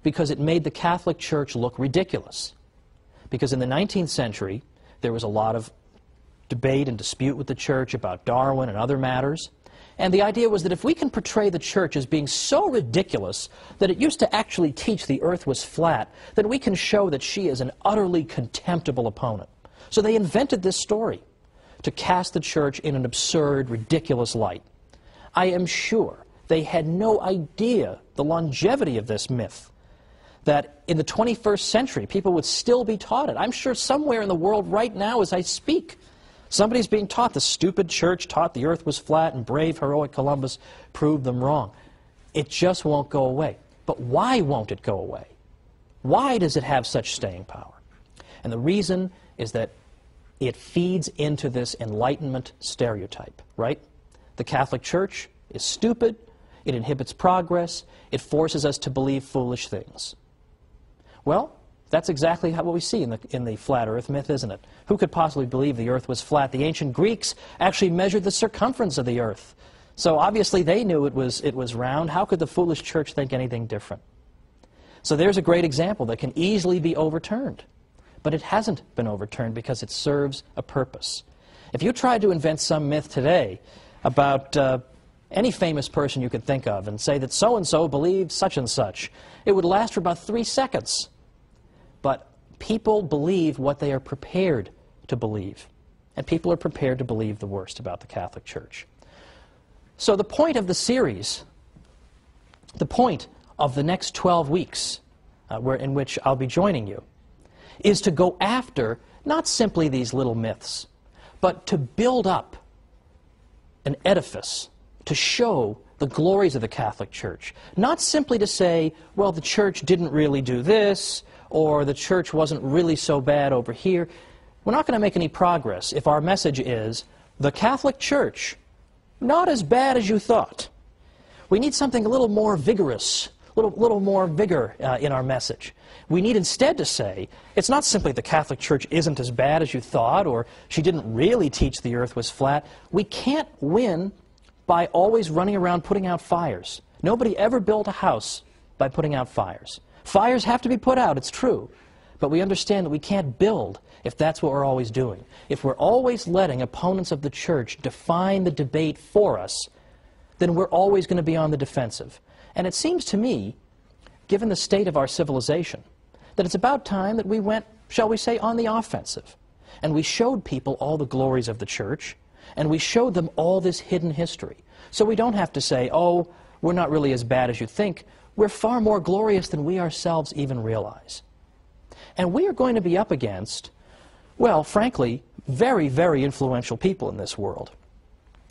because it made the Catholic Church look ridiculous. Because in the 19th century, there was a lot of debate and dispute with the Church about Darwin and other matters. And the idea was that if we can portray the Church as being so ridiculous that it used to actually teach the earth was flat, then we can show that she is an utterly contemptible opponent. So they invented this story to cast the Church in an absurd, ridiculous light. I am sure they had no idea the longevity of this myth, that in the 21st century people would still be taught it. I'm sure somewhere in the world right now as I speak, somebody's being taught the stupid Church taught the earth was flat and brave, heroic Columbus proved them wrong. It just won't go away. But why won't it go away? Why does it have such staying power? And the reason is that it feeds into this Enlightenment stereotype, right? The Catholic Church is stupid, it inhibits progress, it forces us to believe foolish things. Well, that's exactly what we see in the flat earth myth, isn't it? Who could possibly believe the earth was flat? The ancient Greeks actually measured the circumference of the earth. So obviously they knew it was round. How could the foolish Church think anything different? So there's a great example that can easily be overturned. But it hasn't been overturned because it serves a purpose. If you tried to invent some myth today about any famous person you could think of and say that so-and-so believed such and such, it would last for about 3 seconds. But people believe what they are prepared to believe. And people are prepared to believe the worst about the Catholic Church. So the point of the series, the point of the next 12 weeks in which I'll be joining you, is to go after not simply these little myths, but to build up an edifice to show the glories of the Catholic Church. Not simply to say, well, the Church didn't really do this, or the Church wasn't really so bad over here. We're not going to make any progress if our message is, the Catholic Church, not as bad as you thought. We need something a little more vigorous, a little more vigor in our message. We need instead to say, it's not simply the Catholic Church isn't as bad as you thought, or she didn't really teach the earth was flat. We can't win by always running around putting out fires. Nobody ever built a house by putting out fires. Fires have to be put out, it's true. But we understand that we can't build if that's what we're always doing. If we're always letting opponents of the Church define the debate for us, then we're always going to be on the defensive. And it seems to me, given the state of our civilization, that it's about time that we went, shall we say, on the offensive. And we showed people all the glories of the Church, and we showed them all this hidden history. So we don't have to say, oh, we're not really as bad as you think. We're far more glorious than we ourselves even realize. And we are going to be up against, well, frankly, very, very influential people in this world.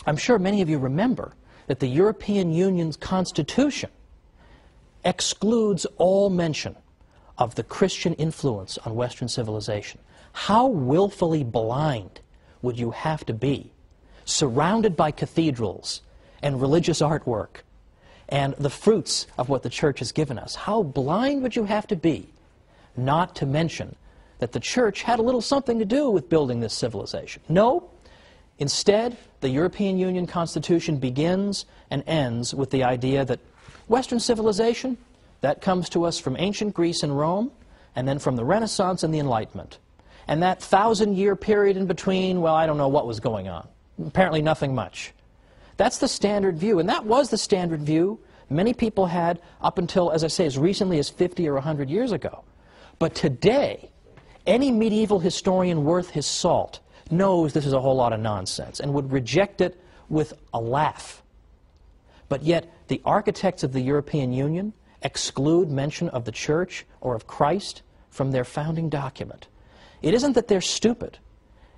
I'm sure many of you remember that the European Union's Constitution excludes all mention of the Christian influence on Western civilization. How willfully blind would you have to be, surrounded by cathedrals and religious artwork and the fruits of what the Church has given us? How blind would you have to be not to mention that the Church had a little something to do with building this civilization? No. Instead, the European Union Constitution begins and ends with the idea that Western civilization, that comes to us from ancient Greece and Rome, and then from the Renaissance and the Enlightenment. And that 1,000-year period in between, well, I don't know what was going on. Apparently nothing much. That's the standard view, and that was the standard view many people had up until, as I say, as recently as 50 or 100 years ago. But today, any medieval historian worth his salt knows this is a whole lot of nonsense and would reject it with a laugh. But yet, the architects of the European Union exclude mention of the Church or of Christ from their founding document. It isn't that they're stupid.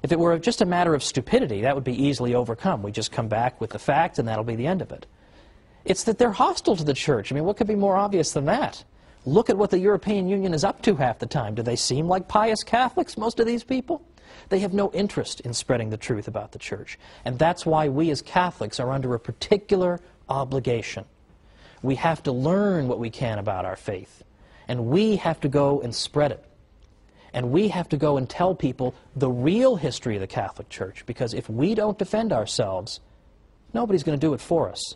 If it were just a matter of stupidity, that would be easily overcome. We just come back with the facts and that'll be the end of it. It's that they're hostile to the Church. I mean, what could be more obvious than that? Look at what the European Union is up to half the time. Do they seem like pious Catholics, most of these people? They have no interest in spreading the truth about the Church. And that's why we as Catholics are under a particular obligation. We have to learn what we can about our faith. And we have to go and spread it. And we have to go and tell people the real history of the Catholic Church, because if we don't defend ourselves, nobody's going to do it for us.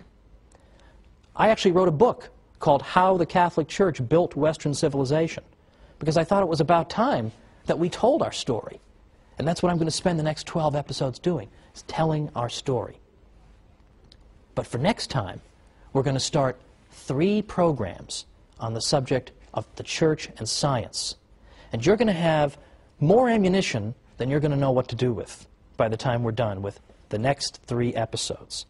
I actually wrote a book called How the Catholic Church Built Western Civilization, because I thought it was about time that we told our story. And that's what I'm going to spend the next 12 episodes doing, is telling our story. But for next time, we're going to start 3 programs on the subject of the church and science. And you're going to have more ammunition than you're going to know what to do with by the time we're done with the next 3 episodes.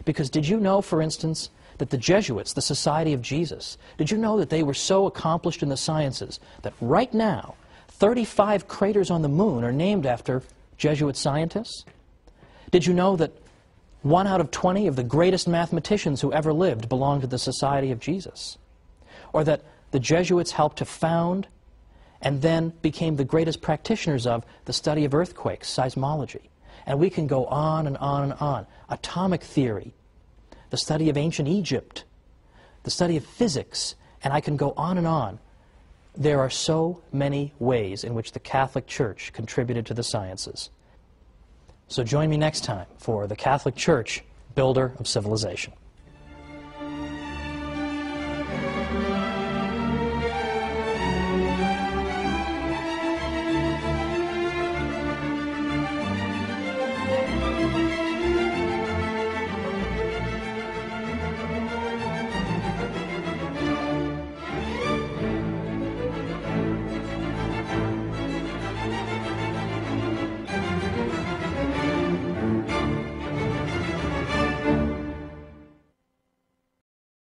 Because did you know, for instance, that the Jesuits, the Society of Jesus, did you know that they were so accomplished in the sciences that right now 35 craters on the moon are named after Jesuit scientists? Did you know that 1 out of 20 of the greatest mathematicians who ever lived belonged to the Society of Jesus? Or that the Jesuits helped to found and then became the greatest practitioners of the study of earthquakes, seismology. And we can go on and on and on. Atomic theory, the study of ancient Egypt, the study of physics, and I can go on and on. There are so many ways in which the Catholic Church contributed to the sciences. So join me next time for the Catholic Church, Builder of Civilization.